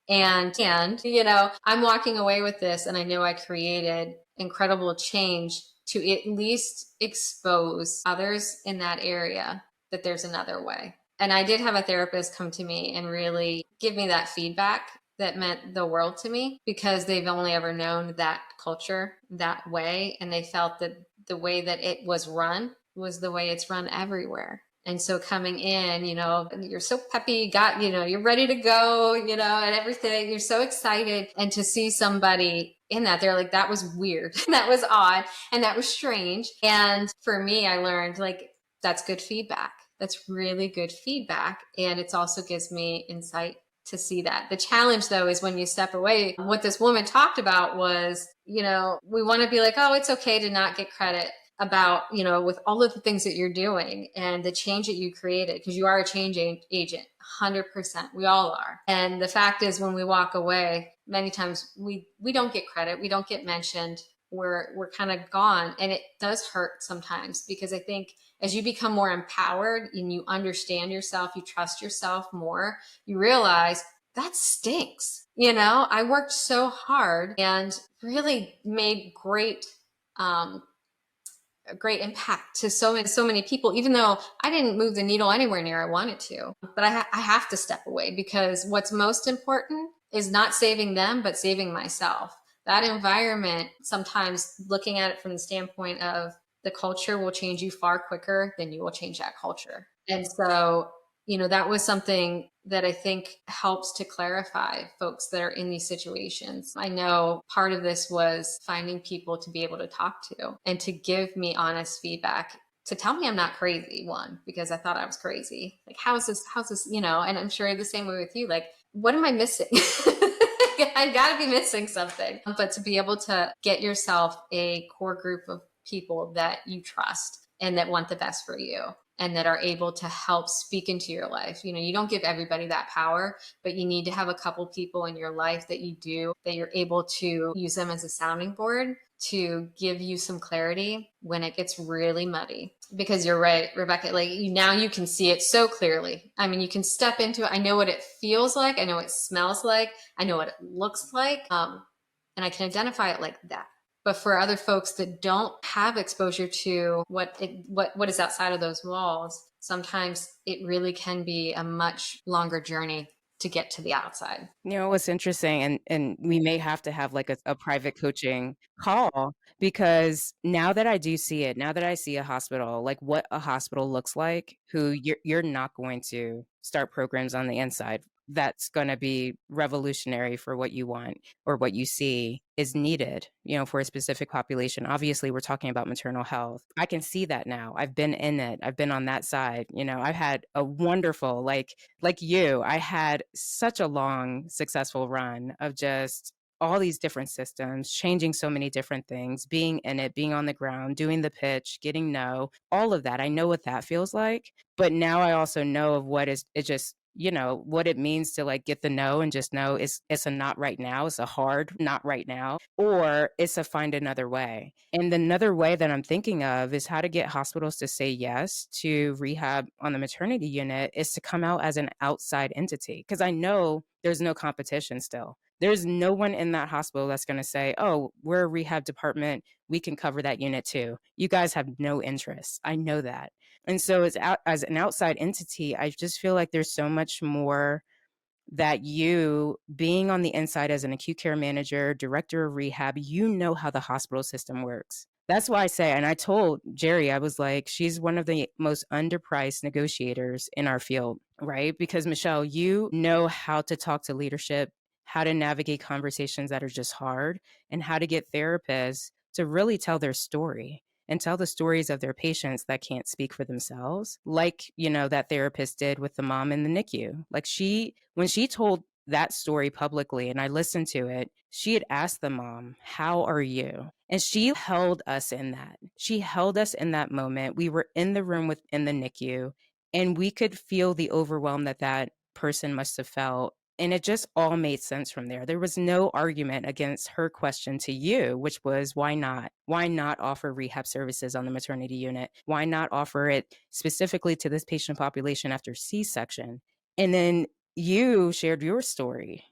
Speaker 2: And I'm walking away with this and I know I created incredible change to at least expose others in that area that there's another way. And I did have a therapist come to me and really give me that feedback that meant the world to me because they've only ever known that culture that way. And they felt that the way that it was run was the way it's run everywhere. And so coming in, you're so peppy, you're ready to go, and everything, you're so excited. And to see somebody in that, they're like, that was weird. That was odd. And that was strange. And for me, I learned like, that's good feedback. That's really good feedback. And it also gives me insight to see that. The challenge though, is when you step away, what this woman talked about was, we want to be like, oh, it's okay to not get credit about, with all of the things that you're doing and the change that you created, because you are a change agent, 100%. We all are. And the fact is when we walk away, many times we don't get credit. We don't get mentioned. we're kind of gone. And it does hurt sometimes, because I think as you become more empowered and you understand yourself, you trust yourself more, you realize that stinks. I worked so hard and really made um, a great impact to so many people, even though I didn't move the needle anywhere near I wanted to. But I have to step away, because what's most important is not saving them, but saving myself. That environment, sometimes looking at it from the standpoint of the culture will change you far quicker than you will change that culture. And so, that was something that I think helps to clarify folks that are in these situations. I know part of this was finding people to be able to talk to and to give me honest feedback, to tell me I'm not crazy, one, because I thought I was crazy. Like, how's this, and I'm sure the same way with you. Like, what am I missing? I gotta be missing something. But to be able to get yourself a core group of people that you trust and that want the best for you, and that are able to help speak into your life. You don't give everybody that power, but you need to have a couple people in your life that you're able to use them as a sounding board to give you some clarity when it gets really muddy. Because you're right, Rebecca, like now you can see it so clearly. I mean, you can step into it. I know what it feels like. I know what it smells like. I know what it looks like. And I can identify it like that. But for other folks that don't have exposure to what is outside of those walls, sometimes it really can be a much longer journey to get to the outside.
Speaker 1: What's interesting, and we may have to have like a private coaching call, because now that I do see it, now that I see a hospital, like what a hospital looks like, who you're not going to start programs on the inside that's going to be revolutionary for what you want or what you see is needed, for a specific population. Obviously, we're talking about maternal health. I can see that now. I've been in it. I've been on that side. I've had a wonderful, like you, I had such a long, successful run of just all these different systems, changing so many different things, being in it, being on the ground, doing the pitch, getting no, all of that. I know what that feels like. But now I also know of what is it just what it means to like get the no and just know it's a not right now. It's a hard not right now, or it's a find another way. And another way that I'm thinking of is how to get hospitals to say yes to rehab on the maternity unit is to come out as an outside entity. Because I know there's no competition still. There's no one in that hospital that's going to say, oh, we're a rehab department. We can cover that unit too. You guys have no interest. I know that. And so as an outside entity, I just feel like there's so much more that you being on the inside as an acute care manager, director of rehab, how the hospital system works. That's why I say, and I told Jerry, I was like, she's one of the most underpriced negotiators in our field, right? Because Michelle, you know how to talk to leadership, how to navigate conversations that are just hard, and how to get therapists to really tell their story and tell the stories of their patients that can't speak for themselves. Like, that therapist did with the mom in the NICU. Like when she told that story publicly and I listened to it, she had asked the mom, how are you? And she held us in that. She held us in that moment. We were in the room within the NICU and we could feel the overwhelm that person must have felt. And it just all made sense from there. There was no argument against her question to you, which was, why not? Why not offer rehab services on the maternity unit? Why not offer it specifically to this patient population after C-section? And then you shared your story,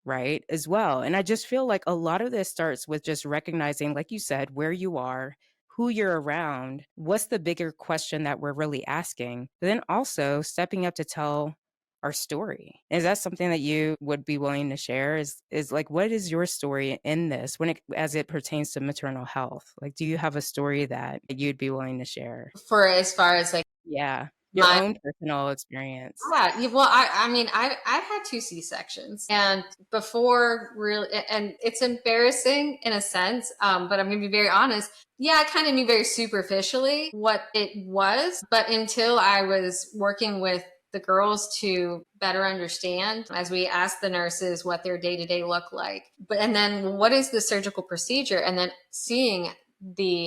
Speaker 1: right, as well. And I just feel like a lot of this starts with just recognizing, like you said, where you are, who you're around, what's the bigger question that we're really asking, but then also stepping up to tell our story. Is that something that you would be willing to share? Is like, what is your story in this as it pertains to maternal health? Like, do you have a story that you'd be willing to share?
Speaker 2: For as far as like
Speaker 1: Yeah, your
Speaker 2: my
Speaker 1: own personal experience.
Speaker 2: well, I mean, I've had two C-sections, and before really, and it's embarrassing in a sense, but I'm going to be very honest. Yeah, I kind of knew very superficially what it was, but until I was working with the girls to better understand, as we asked the nurses what their day-to-day looked like, and then what is the surgical procedure, and then seeing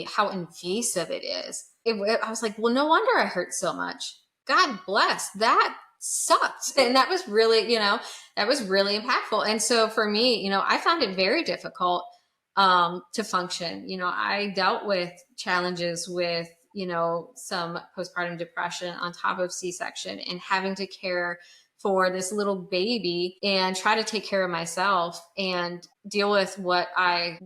Speaker 2: how invasive it is. I was like, well, no wonder I hurt so much. God bless. That sucked. And that was really, that was really impactful. And so for me, I found it very difficult to function. I dealt with challenges with, some postpartum depression on top of C-section and having to care for this little baby and try to take care of myself and deal with what I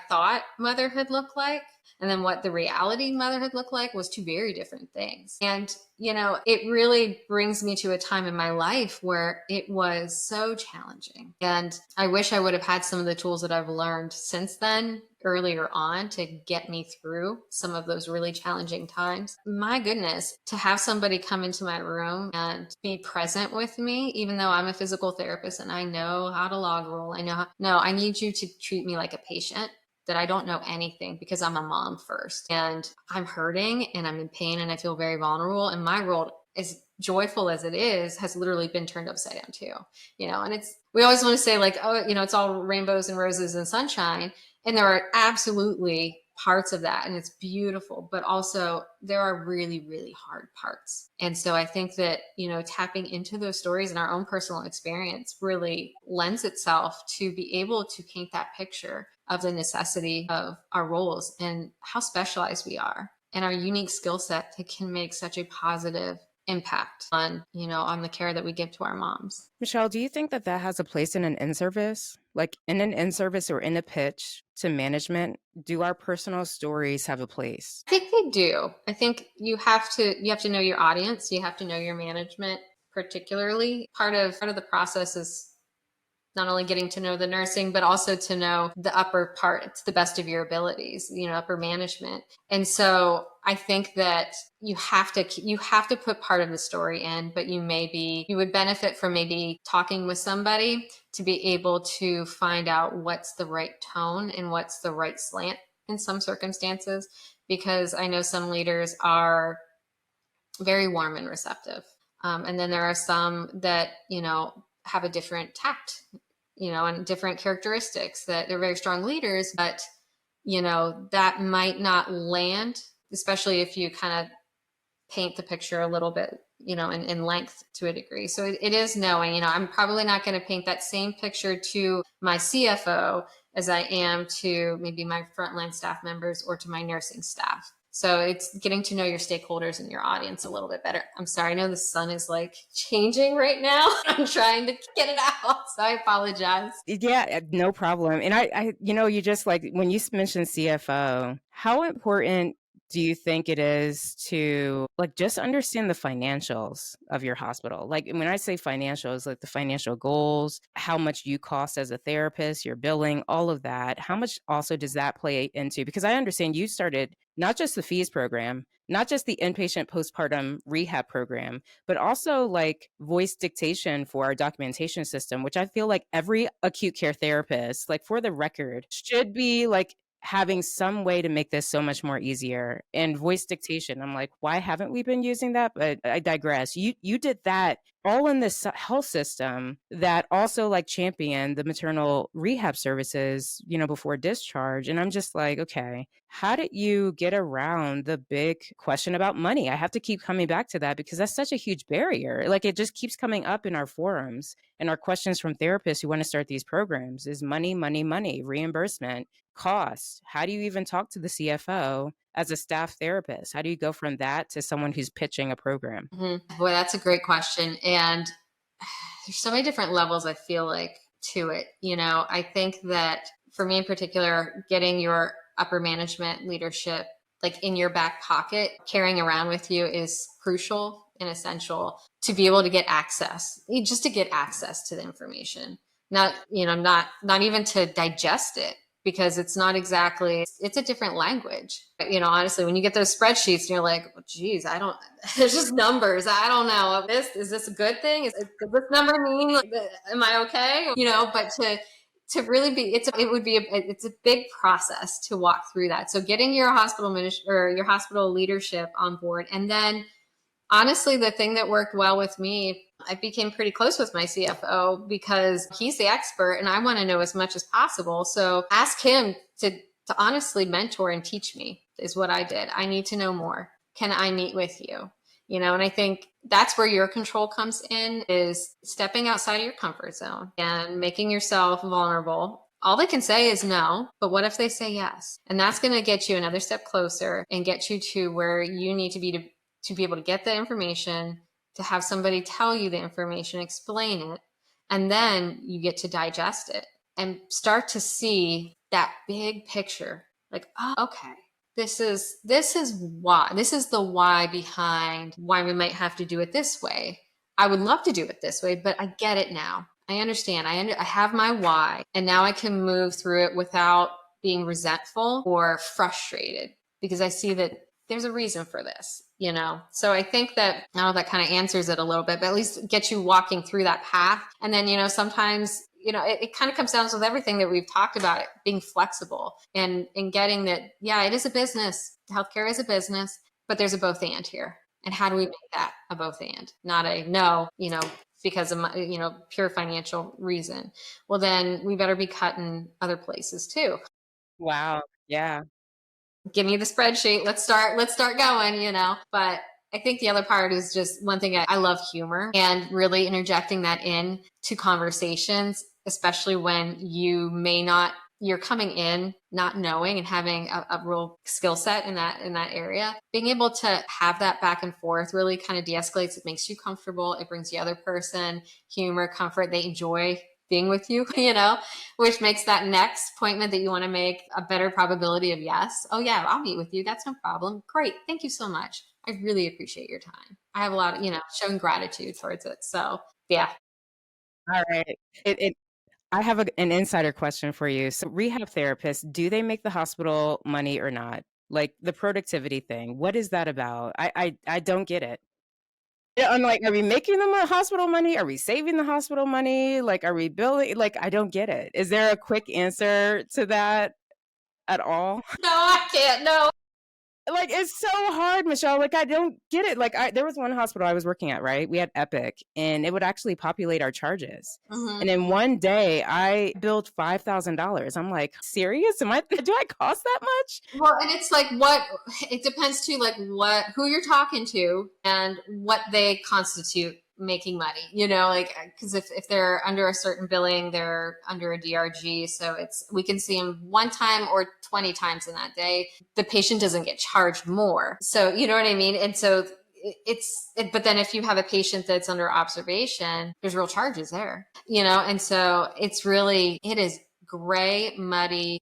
Speaker 2: thought motherhood looked like, and then what the reality motherhood looked like was two very different things. And, it really brings me to a time in my life where it was so challenging. And I wish I would have had some of the tools that I've learned since then earlier on to get me through some of those really challenging times. My goodness, to have somebody come into my room and be present with me, even though I'm a physical therapist and I know how to log roll, no, I need you to treat me like a patient, that I don't know anything, because I'm a mom first and I'm hurting and I'm in pain and I feel very vulnerable. And my world, as joyful as it is, has literally been turned upside down too. And we always want to say like, oh, it's all rainbows and roses and sunshine. And there are absolutely parts of that, and it's beautiful, but also there are really, really hard parts. And so I think that, tapping into those stories and our own personal experience really lends itself to be able to paint that picture of the necessity of our roles and how specialized we are and our unique skill set that can make such a positive impact on the care that we give to our moms.
Speaker 1: Michelle, do you think that that has a place in an in-service? Like in an in-service or in a pitch to management, do our personal stories have a place?
Speaker 2: I think they do. I think you have to know your audience. You have to know your management, particularly. Part of the process is not only getting to know the nursing, but also to know the upper part to the best of your abilities, upper management. And so I think that you have to put part of the story in, but you would benefit from maybe talking with somebody to be able to find out what's the right tone and what's the right slant in some circumstances, because I know some leaders are very warm and receptive. And then there are some that, have a different tact, and different characteristics, that they're very strong leaders, but, that might not land, especially if you kind of paint the picture a little bit, in length to a degree. So it is knowing, I'm probably not going to paint that same picture to my CFO as I am to maybe my frontline staff members or to my nursing staff. So it's getting to know your stakeholders and your audience a little bit better. I'm sorry, I know the sun is like changing right now. I'm trying to get it out, so I apologize.
Speaker 1: Yeah, no problem. And you just like when you mentioned CFO, how important do you think it is to like just understand the financials of your hospital? Like when I say financials, like the financial goals, how much you cost as a therapist, your billing, all of that. How much also does that play into? Because I understand you started not just the fees program, not just the inpatient postpartum rehab program, but also like voice dictation for our documentation system, which I feel like every acute care therapist, like for the record, should be like having some way to make this so much more easier. And voice dictation, I'm like, why haven't we been using that? But I digress. You did that all in this health system that also like championed the maternal rehab services, before discharge. And I'm just like, okay, how did you get around the big question about money? I have to keep coming back to that because that's such a huge barrier. Like it just keeps coming up in our forums and our questions from therapists who want to start these programs is money, money, money, reimbursement, cost. How do you even talk to the CFO as a staff therapist? How do you go from that to someone who's pitching a program?
Speaker 2: Mm-hmm. Boy, that's a great question. And there's so many different levels, I feel like, to it. I think that for me in particular, getting your upper management leadership like in your back pocket, carrying around with you is crucial and essential to be able to get access, just to get access to the information. Not even to digest it, because it's a different language. Honestly, when you get those spreadsheets and you're like, well, geez, there's just numbers. I don't know. Is this a good thing? Does this number mean, like, am I okay? But to really be, it's a big process to walk through that. So getting your hospital your hospital leadership on board. And then honestly, the thing that worked well with me, I became pretty close with my CFO because he's the expert and I want to know as much as possible. So ask him to honestly mentor and teach me is what I did. I need to know more. Can I meet with you? And I think that's where your control comes in, is stepping outside of your comfort zone and making yourself vulnerable All they can say is no, but what if they say yes? And that's going to get you another step closer and get you to where you need to be able to get the information, to have somebody tell you the information, explain it, and then you get to digest it and start to see that big picture. Like, oh, okay, this is the why behind why we might have to do it this way. I would love to do it this way, but I get it now. I understand. I have my why, and now I can move through it without being resentful or frustrated because I see that there's a reason for this, you know? So I think that now that kind of answers it a little bit, but at least get you walking through that path. And then, sometimes, it kind of comes down to everything that we've talked about, it being flexible and getting that, yeah, it is a business. Healthcare is a business, but there's a both and here. And how do we make that a both and, not a no, because of pure financial reason? Well, then we better be cutting other places too.
Speaker 1: Wow. Yeah.
Speaker 2: Give me the spreadsheet. Let's start going. But I think the other part is just one thing. I love humor and really interjecting that in to conversations, especially when you're coming in not knowing and having a real skill set in that area. Being able to have that back and forth really kind of de-escalates. It makes you comfortable. It brings the other person humor, comfort. They enjoy being with you, which makes that next appointment that you want to make a better probability of yes. Oh yeah, I'll meet with you. That's no problem. Great. Thank you so much. I really appreciate your time. I have a lot of, showing gratitude towards it. So yeah.
Speaker 1: All right. I have an insider question for you. So rehab therapists, do they make the hospital money or not? Like the productivity thing, what is that about? I don't get it. Yeah, I'm like, are we making them hospital money? Are we saving the hospital money? Like, are we building? Like, I don't get it. Is there a quick answer to that at all?
Speaker 2: No, I can't. No.
Speaker 1: Like, it's so hard, Michelle. Like, I don't get it. Like, there was one hospital I was working at, right? We had Epic, and it would actually populate our charges.
Speaker 2: Mm-hmm.
Speaker 1: And in one day, I billed $5,000. I'm like, serious? Do I cost that much?
Speaker 2: Well, and it's like it depends too, like who you're talking to and what they constitute making money, like, because if they're under a certain billing, they're under a DRG. So we can see them one time or 20 times in that day. The patient doesn't get charged more. So, you know what I mean? And so but then if you have a patient that's under observation, there's real charges there, and so it is gray, muddy.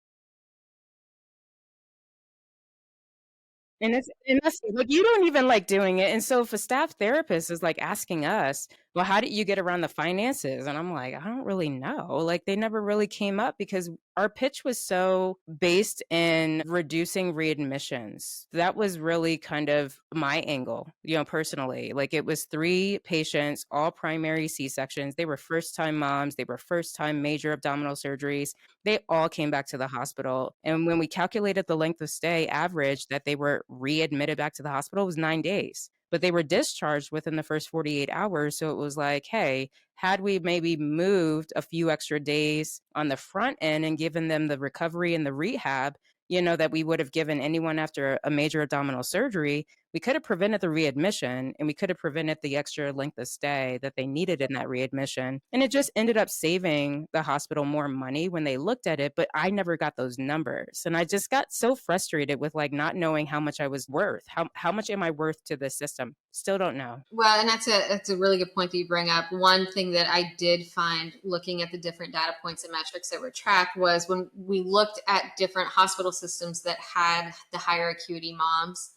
Speaker 1: And that's like, you don't even like doing it. And so if a staff therapist is like asking us, well, how did you get around the finances? And I'm like, I don't really know. Like they never really came up because our pitch was so based in reducing readmissions. That was really kind of my angle, personally. Like it was 3 patients, all primary C-sections. They were first-time moms. They were first-time major abdominal surgeries. They all came back to the hospital. And when we calculated the length of stay average that they were readmitted back to the hospital, was 9 days. But they were discharged within the first 48 hours. So it was like, hey, had we maybe moved a few extra days on the front end and given them the recovery and the rehab, that we would have given anyone after a major abdominal surgery, we could have prevented the readmission and we could have prevented the extra length of stay that they needed in that readmission. And it just ended up saving the hospital more money when they looked at it, but I never got those numbers. And I just got so frustrated with like not knowing how much I was worth. How much am I worth to the system? Still don't know.
Speaker 2: Well, and that's a really good point that you bring up. One thing that I did find looking at the different data points and metrics that were tracked was when we looked at different hospital systems that had the higher acuity moms,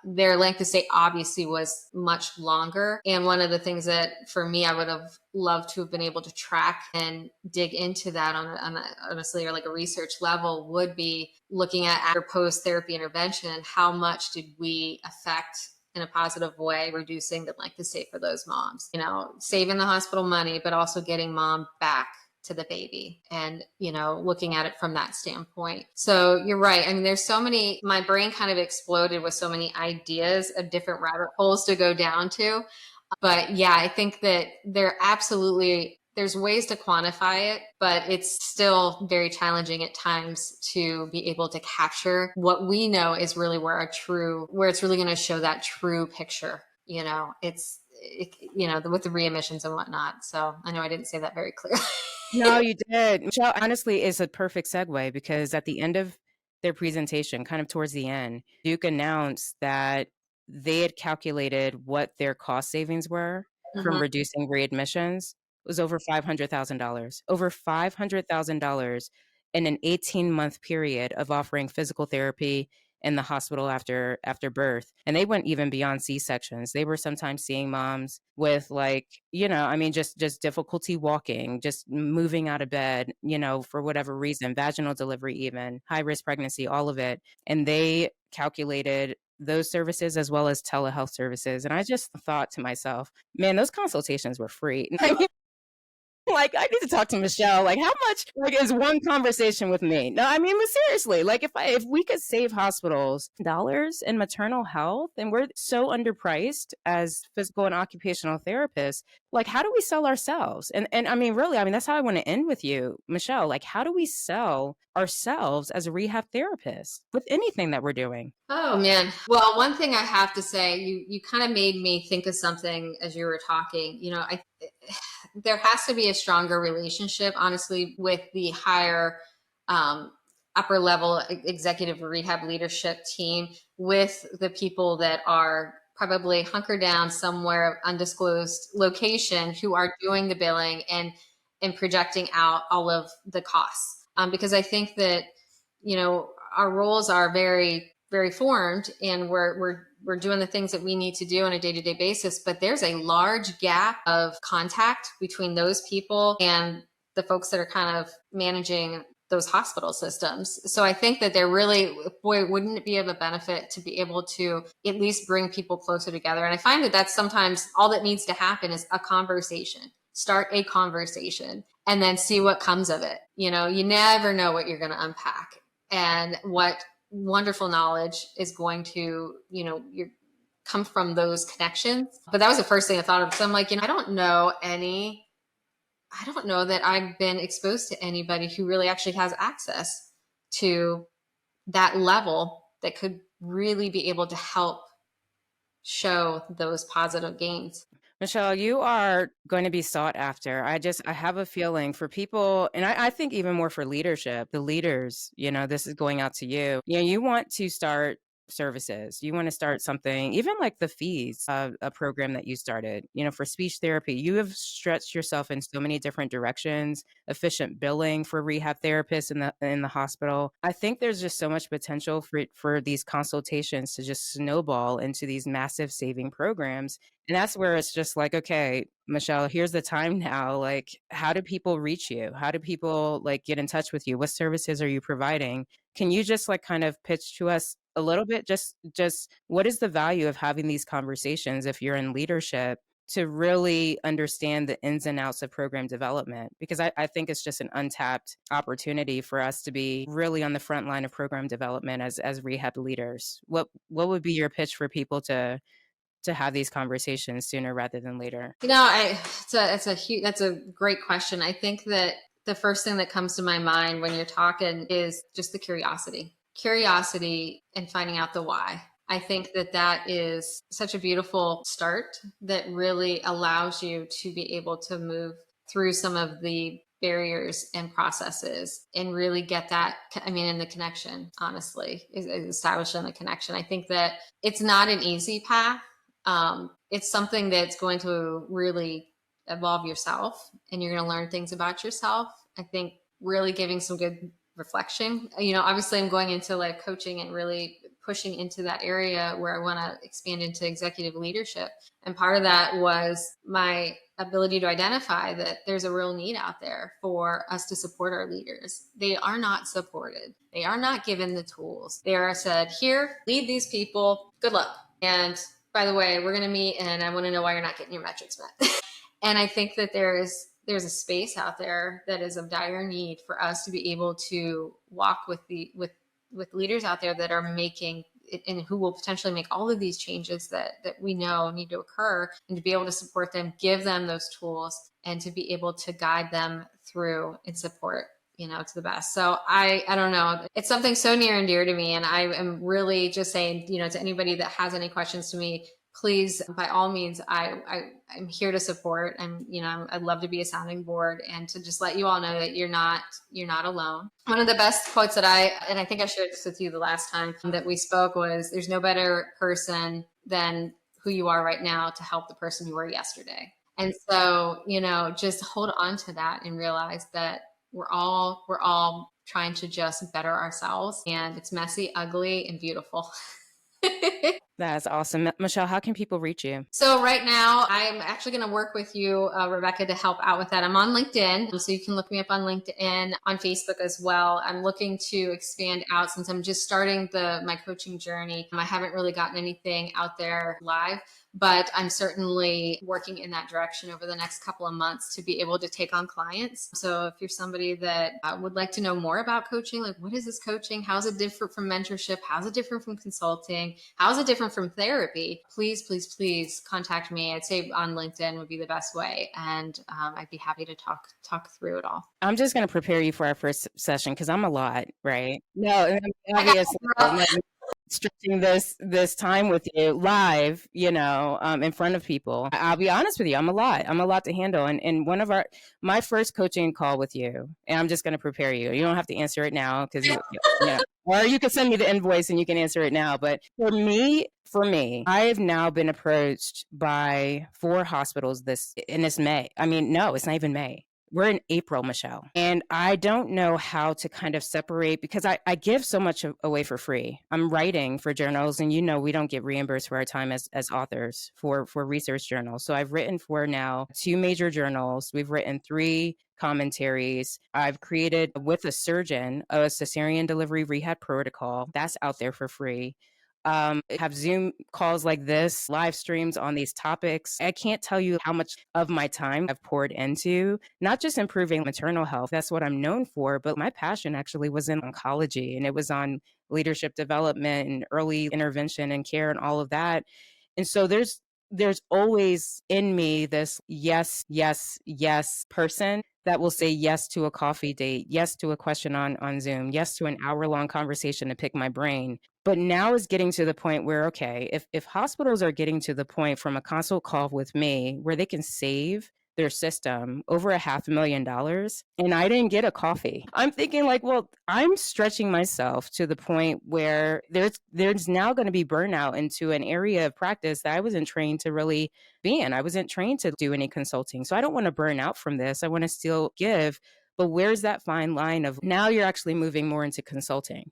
Speaker 2: their length of stay obviously was much longer. And one of the things that for me, I would have loved to have been able to track and dig into that honestly, or like a research level would be looking at after post therapy intervention, how much did we affect in a positive way, reducing the length of stay for those moms, saving the hospital money, but also getting mom back to the baby and, looking at it from that standpoint. So you're right. I mean, there's so many, my brain kind of exploded with so many ideas of different rabbit holes to go down to. But yeah, I think that there's ways to quantify it, but it's still very challenging at times to be able to capture what we know is really where it's really going to show that true picture. with the readmissions and whatnot. So I know I didn't say that very clearly.
Speaker 1: No, you did. Michelle, honestly, is a perfect segue because at the end of their presentation, kind of towards the end, Duke announced that they had calculated what their cost savings were from
Speaker 2: Mhm.
Speaker 1: reducing readmissions. It was over $500,000. Over $500,000 in an 18-month period of offering physical therapy in the hospital after birth. And they went even beyond C-sections. They were sometimes seeing moms with like, I mean, just difficulty walking, just moving out of bed, for whatever reason, vaginal delivery, even high risk pregnancy, all of it. And they calculated those services as well as telehealth services. And I just thought to myself, man, those consultations were free. I mean, like, I need to talk to Michelle. Like, how much like is one conversation with me? No, I mean, but seriously, like if we could save hospitals dollars in maternal health, and we're so underpriced as physical and occupational therapists, like how do we sell ourselves? And I mean, really, I mean, that's how I want to end with you, Michelle. Like, how do we sell ourselves as a rehab therapist with anything that we're doing?
Speaker 2: Oh man. Well, one thing I have to say, you kind of made me think of something as you were talking. I there has to be a stronger relationship, honestly, with the higher um, upper level executive rehab leadership team with the people that are probably hunkered down somewhere undisclosed location who are doing the billing and projecting out all of the costs. Because I think that our roles are very very formed, and we're doing the things that we need to do on a day-to-day basis, but there's a large gap of contact between those people and the folks that are kind of managing those hospital systems. So I think that they're really, boy, wouldn't it be of a benefit to be able to at least bring people closer together? And I find that that's sometimes all that needs to happen is a conversation. Start a conversation and then see what comes of it. You never know what you're going to unpack and what wonderful knowledge is going to, come from those connections. But that was the first thing I thought of. So I'm like, I don't know that I've been exposed to anybody who really actually has access to that level that could really be able to help show those positive gains.
Speaker 1: Michelle, you are going to be sought after. I have a feeling for people, and I think even more for leadership, the leaders, this is going out to you. You want to start services. You want to start something, even like the fees, a program that you started, for speech therapy. You have stretched yourself in so many different directions, efficient billing for rehab therapists in the hospital. I think there's just so much potential for these consultations to just snowball into these massive saving programs. And that's where it's just like, okay, Michelle, here's the time now. Like, how do people reach you? How do people like get in touch with you? What services are you providing? Can you just like kind of pitch to us a little bit? Just what is the value of having these conversations if you're in leadership to really understand the ins and outs of program development? Because I think it's just an untapped opportunity for us to be really on the front line of program development as rehab leaders. What would be your pitch for people to have these conversations sooner rather than later?
Speaker 2: That's a great question. I think that the first thing that comes to my mind when you're talking is just the curiosity and finding out the why. I think that that is such a beautiful start that really allows you to be able to move through some of the barriers and processes and really get that, and the connection, honestly, is establishing a connection. I think that it's not an easy path. It's something that's going to really evolve yourself, and you're going to learn things about yourself. I think really giving some good reflection. Obviously I'm going into life coaching and really pushing into that area where I want to expand into executive leadership. And part of that was my ability to identify that there's a real need out there for us to support our leaders. They are not supported. They are not given the tools. They are said, here, lead these people, good luck. And by the way, we're going to meet and I want to know why you're not getting your metrics met. And I think that there's a space out there that is of dire need for us to be able to walk with leaders out there that are making and who will potentially make all of these changes that we know need to occur, and to be able to support them, give them those tools, and to be able to guide them through and support to the best. So I don't know. It's something so near and dear to me. And I am really just saying, to anybody that has any questions to me, please, by all means, I'm here to support. I'd love to be a sounding board and to just let you all know that you're not alone. One of the best quotes and I think I shared this with you the last time that we spoke, was there's no better person than who you are right now to help the person you were yesterday. And so, just hold on to that and realize that we're all trying to just better ourselves, and it's messy, ugly, and beautiful.
Speaker 1: That's awesome. Michelle, how can people reach you?
Speaker 2: So right now, I'm actually going to work with you, Rebecca, to help out with that. I'm on LinkedIn, so you can look me up on LinkedIn, on Facebook as well. I'm looking to expand out since I'm just starting my coaching journey. I haven't really gotten anything out there live, but I'm certainly working in that direction over the next couple of months to be able to take on clients. So if you're somebody that would like to know more about coaching, like what is this coaching? How is it different from mentorship? How is it different from consulting? How is it different from therapy? Please, please, please contact me. I'd say on LinkedIn would be the best way. And I'd be happy to talk through it all.
Speaker 1: I'm just going to prepare you for our first session because I'm a lot, right? No, and
Speaker 2: I got
Speaker 1: obviously,
Speaker 2: you, girl.
Speaker 1: like, stretching this time with you live, in front of people. I'll be honest with you, I'm a lot. I'm a lot to handle. And my first coaching call with you, and I'm just going to prepare you. You don't have to answer it now because or you can send me the invoice and you can answer it now. But for me, I have now been approached by 4 hospitals in this May. I mean, no, it's not even May. We're in April, Michelle. And I don't know how to kind of separate because I give so much away for free. I'm writing for journals, and we don't get reimbursed for our time as authors for research journals. So I've written for now 2 major journals. We've written 3 commentaries. I've created with a surgeon a cesarean delivery rehab protocol that's out there for free. Have Zoom calls like this, live streams on these topics. I can't tell you how much of my time I've poured into not just improving maternal health. That's what I'm known for, but my passion actually was in oncology, and it was on leadership development and early intervention and care and all of that. And so there's always in me this yes, yes, yes person that will say yes to a coffee date, yes to a question on Zoom, yes to an hour-long conversation to pick my brain. But now is getting to the point where, okay, if hospitals are getting to the point from a consult call with me where they can save their system over $500,000 and I didn't get a coffee, I'm thinking like, well, I'm stretching myself to the point where there's now going to be burnout into an area of practice that I wasn't trained to really be in. I wasn't trained to do any consulting. So I don't want to burn out from this. I want to still give. But where's that fine line of now you're actually moving more into consulting?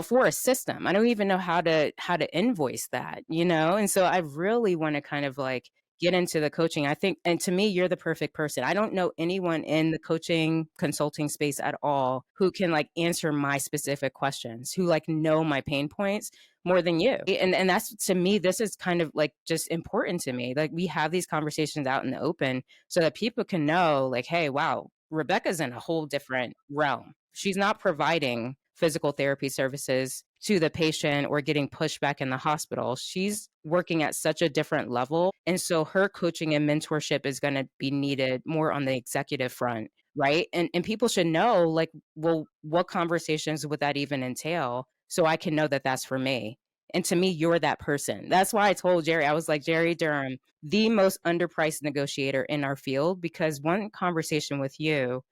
Speaker 1: For a system. I don't even know how to invoice that, And so I really want to kind of like get into the coaching. I think, and to me, you're the perfect person. I don't know anyone in the coaching consulting space at all who can like answer my specific questions, who like know my pain points more than you. And that's, to me, this is kind of like just important to me. Like we have these conversations out in the open so that people can know like, hey, wow, Rebecca's in a whole different realm. She's not providing physical therapy services to the patient or getting pushed back in the hospital. She's working at such a different level. And so her coaching and mentorship is going to be needed more on the executive front, right? And people should know, like, well, what conversations would that even entail? So I can know that that's for me. And to me, you're that person. That's why I told Jerry, I was like, Jerry Durham, the most underpriced negotiator in our field, because one conversation with you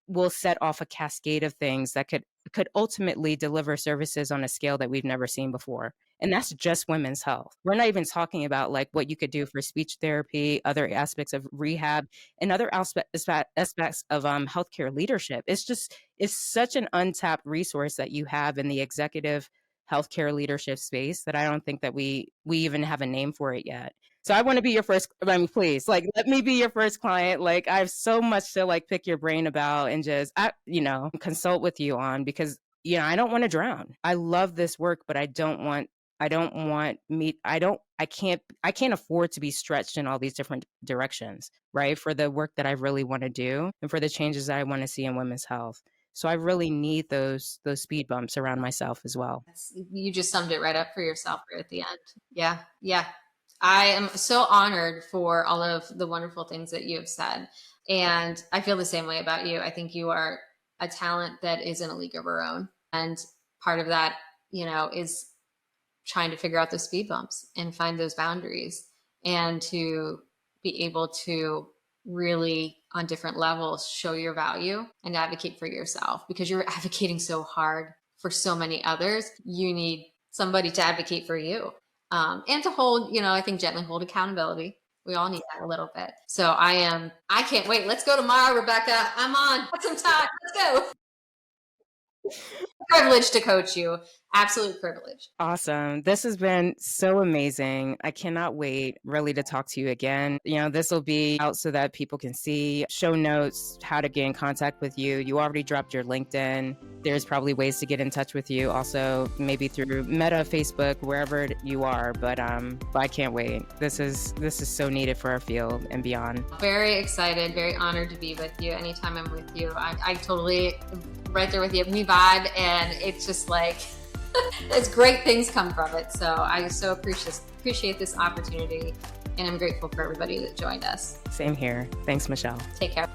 Speaker 1: will set off a cascade of things that could ultimately deliver services on a scale that we've never seen before. And that's just women's health. We're not even talking about like what you could do for speech therapy, other aspects of rehab, and other aspects of healthcare leadership. It's such an untapped resource that you have in the executive healthcare leadership space that I don't think that we even have a name for it yet. So I want to be your first, I mean, please, like, let me be your first client. Like, I have so much to like pick your brain about and just, consult with you on because, I don't want to drown. I love this work, but I can't afford to be stretched in all these different directions, right? For the work that I really want to do and for the changes that I want to see in women's health. So I really need those speed bumps around myself as well.
Speaker 2: You just summed it right up for yourself right at the end. Yeah. Yeah. I am so honored for all of the wonderful things that you have said. And I feel the same way about you. I think you are a talent that is in a league of her own. And part of that, is trying to figure out those speed bumps and find those boundaries, and to be able to really on different levels show your value and advocate for yourself, because you're advocating so hard for so many others. You need somebody to advocate for you, and to hold, I think gently hold accountability. We all need that a little bit. So I can't wait. Let's go tomorrow, Rebecca. I'm on. Put some time. Let's go. Privilege to coach you. Absolute privilege.
Speaker 1: Awesome. This has been so amazing. I cannot wait really to talk to you again. This will be out so that people can see show notes, how to get in contact with you. You already dropped your LinkedIn. There's probably ways to get in touch with you also, maybe through Meta, Facebook, wherever you are. But I can't wait. This is so needed for our field and beyond.
Speaker 2: Very excited, very honored to be with you. Anytime I'm with you, I totally right there with you. We vibe, and it's just like it's great things come from it. So I so appreciate this opportunity, and I'm grateful for everybody that joined us.
Speaker 1: Same here. Thanks, Michelle.
Speaker 2: Take care.